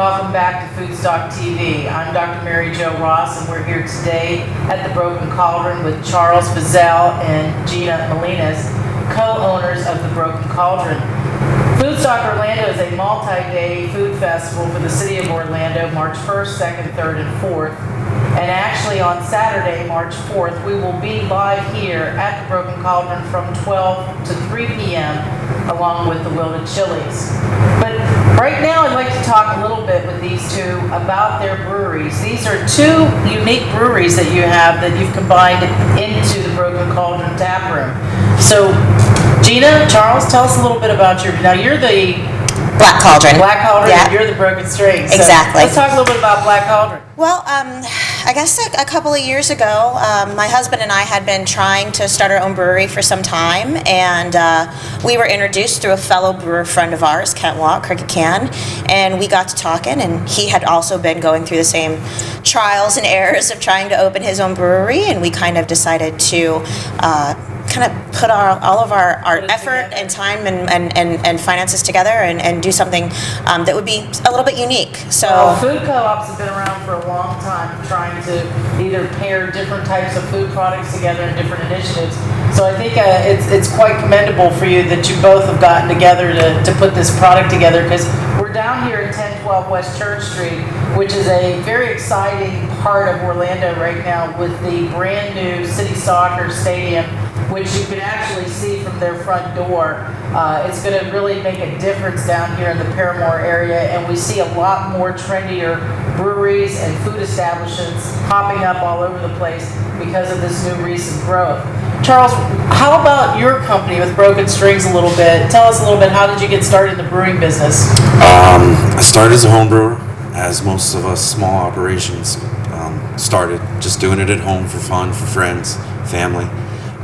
welcome back to Foodstock TV. I'm Dr. Mary Jo Ross, and we're here today at the Broken Cauldron with Charles Bazell and Gina Molinas, co-owners of the Broken Cauldron. Foodstock Orlando is a multi-day food festival for the city of Orlando, March 1st, 2nd, 3rd, and 4th. And actually on Saturday, March 4th, we will be live here at the Broken Cauldron from 12 to 3 p.m. along with the Wilted Chilies. But right now I'd like to talk a little bit with these two about their breweries. These are two unique breweries that you have that you've combined into the Broken Cauldron tap room. So Gina, Charles, tell us a little bit about now you're the Black Cauldron. Black Cauldron, yeah. And you're the Broken Strings. So exactly. Let's talk a little bit about Black Cauldron. Well, I guess a couple of years ago, my husband and I had been trying to start our own brewery for some time, and we were introduced through a fellow brewer friend of ours, Kent Watt, Cricket Can, and we got to talking, and he had also been going through the same trials and errors of trying to open his own brewery, and we kind of decided to kind of put all of our effort and time and finances together and do something that would be a little bit unique. So food co-ops have been around for a long time, trying to either pair different types of food products together in different initiatives. So I think it's quite commendable for you that you both have gotten together to put this product together, because we're down here at 1012 West Church Street, which is a very exciting part of Orlando right now with the brand new City Soccer Stadium, which you can actually see from their front door. It's going to really make a difference down here in the Paramore area, and we see a lot more trendier breweries and food establishments popping up all over the place because of this new recent growth. Charles, how about your company with Broken Strings a little bit? Tell us a little bit, how did you get started in the brewing business? I started as a home brewer, as most of us small operations started, just doing it at home for fun, for friends, family.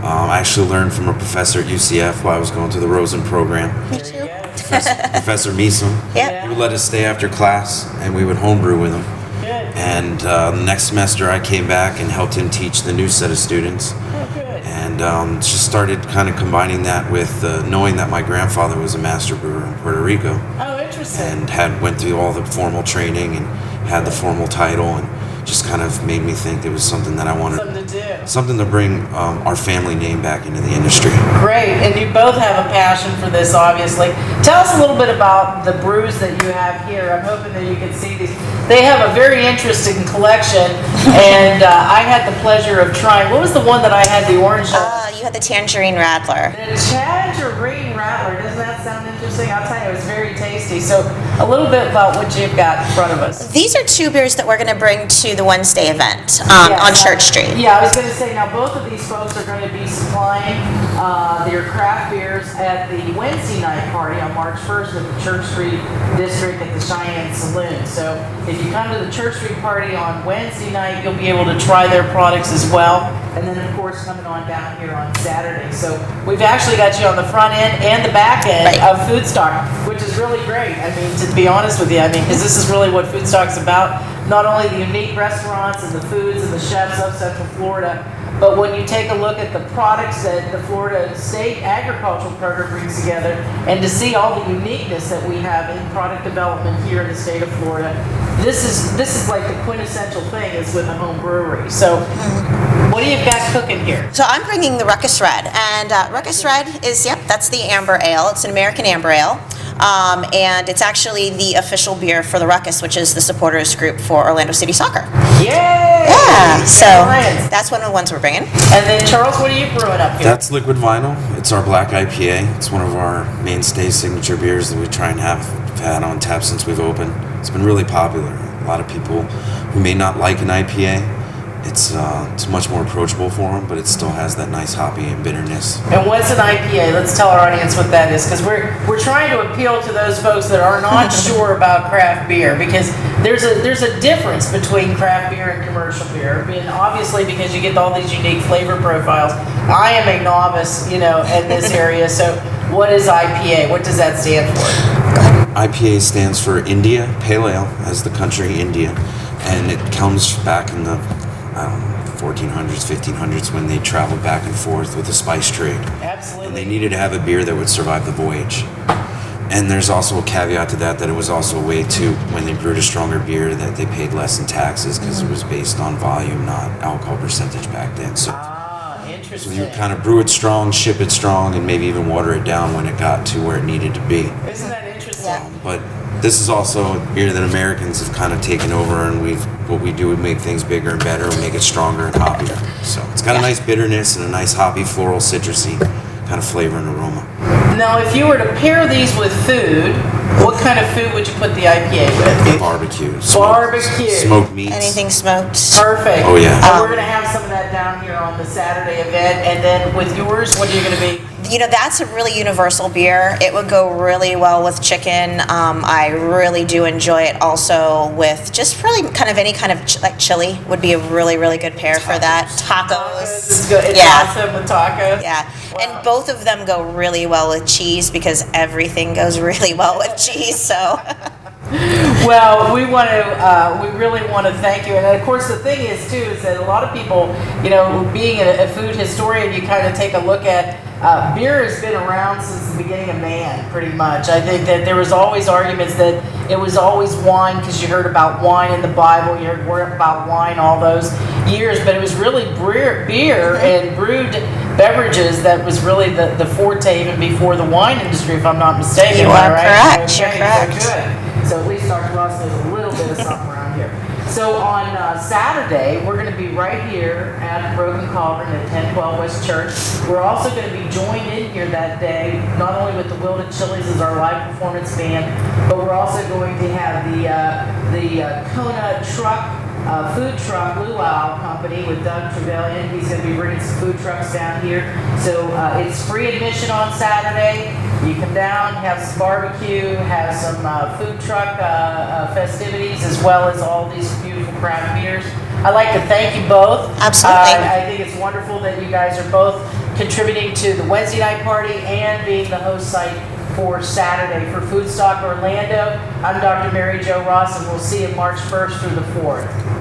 I actually learned from a professor at UCF while I was going through the Rosen program. me too. Professor Meeson. Yeah. He would let us stay after class, and we would homebrew with him. Good. And the next semester, I came back and helped him teach the new set of students. Oh, good. And just started kind of combining that with knowing that my grandfather was a master brewer in Puerto Rico, Oh, interesting. and went through all the formal training and had the formal title, and just kind of made me think it was something that I wanted. Something to do. Something to bring our family name back into the industry. Great, and you both have a passion for this, obviously. Tell us a little bit about the brews that you have here. I'm hoping that you can see these. They have a very interesting collection, and I had the pleasure of trying. What was the one that I had, the orange? You had the Tangerine Radler. The Tangerine Rattler. Doesn't that sound interesting? I'll tell you, it was very tasty. So a little bit about what you've got in front of us. These are two beers that we're going to bring to the Wednesday event on Church Street. Yeah, I was going to say, now both of these folks are going to be supplying their craft beers at the Wednesday night party on March 1st at the Church Street District at the Cheyenne Saloon. So if you come to the Church Street party on Wednesday night, you'll be able to try their products as well. And then, of course, coming on down here on Saturday. So we've actually got you on the front end and the back end of Foodstock, which is really great. I mean, to be honest with you, because this is really what Foodstock's about. Not only the unique restaurants and the foods and the chefs of Central Florida, but when you take a look at the products that the Florida State Agricultural Program brings together, and to see all the uniqueness that we have in product development here in the state of Florida, this is like the quintessential thing is with a home brewery. So what do you got cooking here? So I'm bringing the Ruckus Red, and Ruckus Red is, that's the amber ale. It's an American amber ale. And it's actually the official beer for the Ruckus, which is the supporters group for Orlando City Soccer. Yay! Yeah, so Lions. that's one of the ones we're bringing. And then Charles, what are you brewing up here? That's Liquid Vinyl. It's our black IPA. It's one of our mainstay signature beers that we try and have had on tap since we've opened. It's been really popular. A lot of people who may not like an IPA, it's much more approachable for them, but it still has that nice hoppy and bitterness. And what's an IPA? Let's tell our audience what that is, because we're trying to appeal to those folks that are not sure about craft beer, because there's a difference between craft beer and commercial beer. And obviously, because you get all these unique flavor profiles. I am a novice, in this area. So, what is IPA? What does that stand for? IPA stands for India Pale Ale, as the country India, and it comes back in the 1400s, 1500s when they traveled back and forth with the spice trade. Absolutely. And they needed to have a beer that would survive the voyage. And there's also a caveat to that it was also a way to, when they brewed a stronger beer, that they paid less in taxes because it was based on volume, not alcohol percentage back then. So Interesting. you kind of brew it strong, ship it strong, and maybe even water it down when it got to where it needed to be. Isn't that interesting? But this is also a beer that Americans have kind of taken over, and what we do, we make things bigger and better, we make it stronger and hoppier. So it's got a nice bitterness and a nice hoppy, floral, citrusy kind of flavor and aroma. Now, if you were to pair these with food, what kind of food would you put the IPA with? Barbecue. Barbecue. Smoked meats. Anything smoked. Perfect. Oh, yeah. And we're going to have some of that down here on the Saturday event. And then with yours, what are you going to be? You know, that's a really universal beer. It would go really well with chicken. I really do enjoy it also with just really kind of any kind of like chili would be a really, really good pair for that. Tacos. It's good. It's Yeah. awesome with tacos. Yeah. Wow. And both of them go really well with cheese because everything goes really well with cheese. So. Well, we really want to thank you. And of course, the thing is too is that a lot of people, you know, being a food historian, you kind of take a look at beer has been around since the beginning of man, pretty much. I think that there was always arguments that it was always wine because you heard about wine in the Bible, you heard word about wine all those years, but it was really beer and brewed beverages that was really the forte even before the wine industry, if I'm not mistaken. You Am I are right? correct. Okay, You're correct. So good. So at least Dr. Ross knows a little bit of something around here. So on Saturday, we're going to be right here at Broken Cauldron at 1012 West Church. We're also going to be joined in here that day, not only with the Wilted Chilies as our live performance band, but we're also going to have the Kona food truck Luau company with Doug Trevelyan. He's going to be bringing some food trucks down here. So it's free admission on Saturday. You come down, have some barbecue, have some food truck festivities, as well as all these beautiful craft beers. I'd like to thank you both. Absolutely. I think it's wonderful that you guys are both contributing to the Wednesday night party and being the host site for Saturday for Foodstock Orlando. I'm Dr. Mary Jo Ross, and we'll see you March 1st through the 4th.